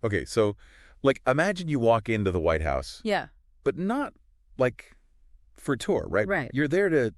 Okay, so, like, imagine you walk into the White House, Yeah. but not, like, for a tour, right? Right. You're there to,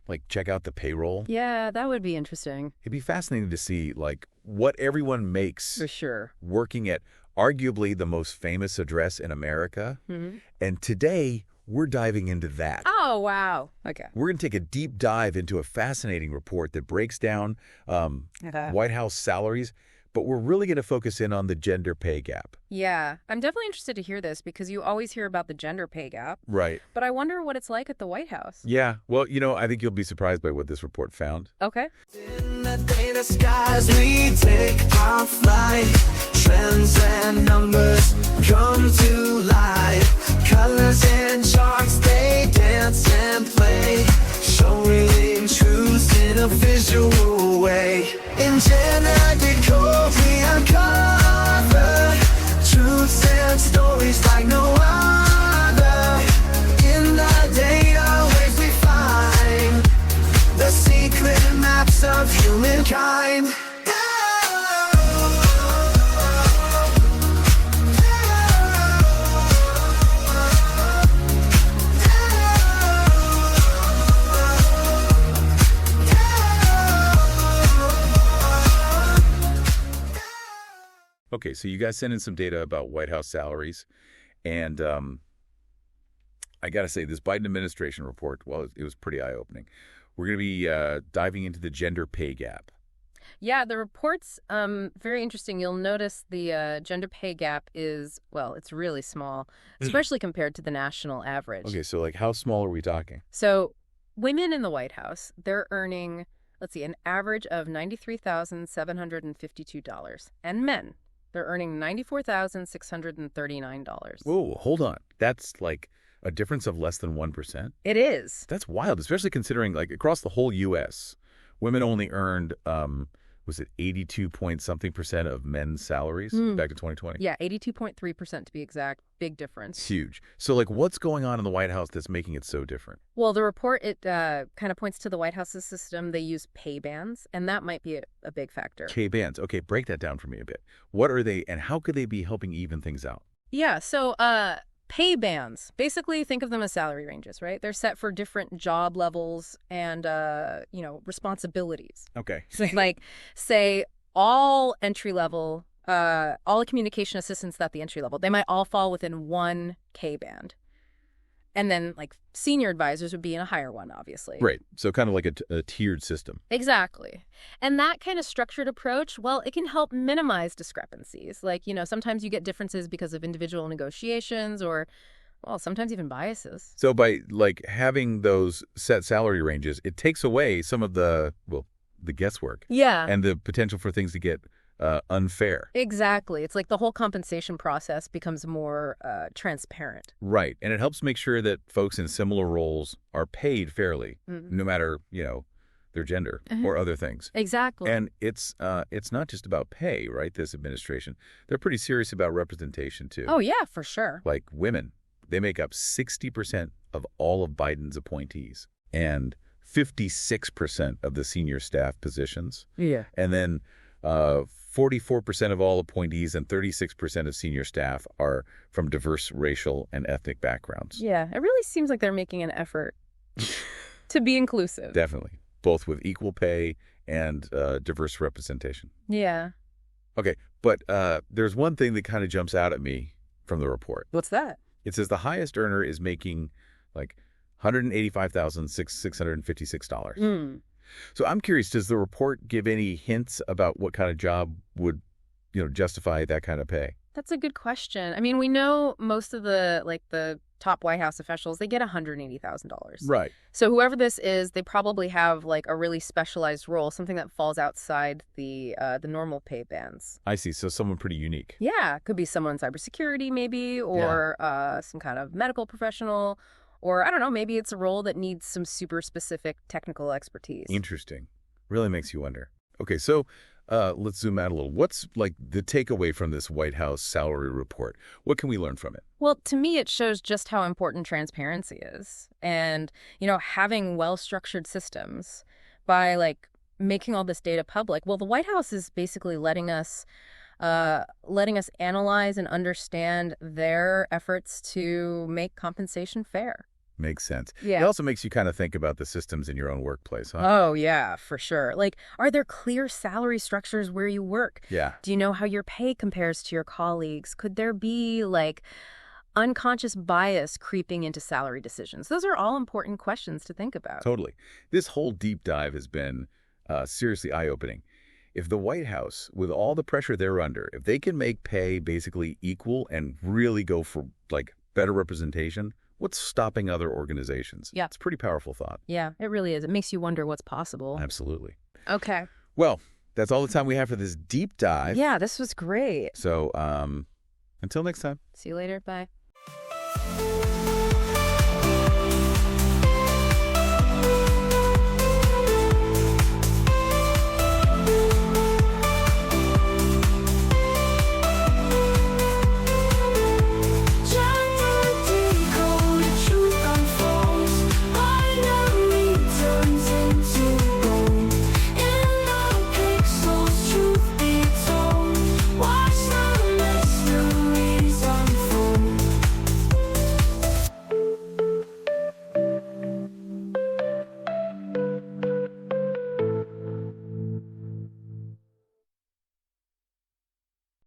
like, check out the payroll. Yeah, that would be interesting. It'd be fascinating to see, like, what everyone makes For sure. working at arguably the most famous address in America. Mm-hmm. And today, we're diving into that. Oh, wow. Okay. We're going to take a deep dive into a fascinating report that breaks down White House salaries, but we're really going to focus in on the gender pay gap. Yeah, I'm definitely interested to hear this because you always hear about the gender pay gap, Right. but I wonder what it's like at the White House. Yeah. Well, I think you'll be surprised by what this report found. Okay. In the data skies, we take our flight. Trends and numbers come to life. Colors and charts, they dance and play. Showing truth in a visual way. In GenderDecoded, we uncover truths and stories like no other. In the data waves we find the secret maps of humankind. Okay, so you guys sent in some data about White House salaries, and I got to say, this Biden administration report, well, it was pretty eye-opening. We're going to be diving into the gender pay gap. Yeah, the report's very interesting. You'll notice the gender pay gap is, well, it's really small, especially compared to the national average. Okay, so like how small are we talking? So women in the White House, they're earning, let's see, an average of $93,752. And men, they're earning $94,639. Whoa, hold on. That's like a difference of less than 1%? It is. That's wild, especially considering like across the whole U.S., women only earned, was it 82 point something percent of men's salaries back to 2020? Yeah, 82.3% to be exact. Big difference. Huge. So like what's going on in the White House that's making it so different? Well, the report, it kind of points to the White House's system. They use pay bands, and that might be a big factor. K-bands. Okay, break that down for me a bit. What are they, and how could they be helping even things out? Yeah, so pay bands, basically think of them as salary ranges, right? They're set for different job levels and, responsibilities. Okay. Like, say, all entry level, all communication assistants at the entry level, they might all fall within one K band. And then, like, senior advisors would be in a higher one, obviously. Right. So kind of like a tiered system. Exactly. And that kind of structured approach, well, it can help minimize discrepancies. Like, sometimes you get differences because of individual negotiations or, well, sometimes even biases. So by like having those set salary ranges, it takes away some of the guesswork. Yeah. And the potential for things to get unfair. Exactly. It's like the whole compensation process becomes more transparent. Right. And it helps make sure that folks in similar roles are paid fairly, no matter, their gender or other things. Exactly. And it's not just about pay, right, this administration. They're pretty serious about representation, too. Oh, yeah, for sure. Like women, they make up 60% of all of Biden's appointees and 56% of the senior staff positions. Yeah. And then 44% of all appointees and 36% of senior staff are from diverse racial and ethnic backgrounds. Yeah, it really seems like they're making an effort to be inclusive. Definitely. Both with equal pay and diverse representation. Yeah. Okay, but there's one thing that kind of jumps out at me from the report. What's that? It says the highest earner is making like $185,656. So I'm curious, does the report give any hints about what kind of job would, justify that kind of pay? That's a good question. I mean, we know most of the top White House officials, they get $180,000. Right. So whoever this is, they probably have like a really specialized role, something that falls outside the normal pay bands. I see. So someone pretty unique. Yeah, could be someone in cybersecurity maybe, or some kind of medical professional. Or, I don't know, maybe it's a role that needs some super specific technical expertise. Interesting. Really makes you wonder. Okay, so let's zoom out a little. What's like the takeaway from this White House salary report? What can we learn from it? Well, to me, it shows just how important transparency is. And, having well-structured systems by, like, making all this data public. Well, the White House is basically letting us letting us analyze and understand their efforts to make compensation fair. Makes sense. Yeah. It also makes you kind of think about the systems in your own workplace, huh? Oh, yeah, for sure. Like, are there clear salary structures where you work? Yeah. Do you know how your pay compares to your colleagues? Could there be, like, unconscious bias creeping into salary decisions? Those are all important questions to think about. Totally. This whole deep dive has been seriously eye-opening. If the White House, with all the pressure they're under, if they can make pay basically equal and really go for, like, better representation, what's stopping other organizations? Yeah. It's a pretty powerful thought. Yeah, it really is. It makes you wonder what's possible. Absolutely. Okay. Well, that's all the time we have for this deep dive. Yeah, this was great. So, until next time. See you later. Bye.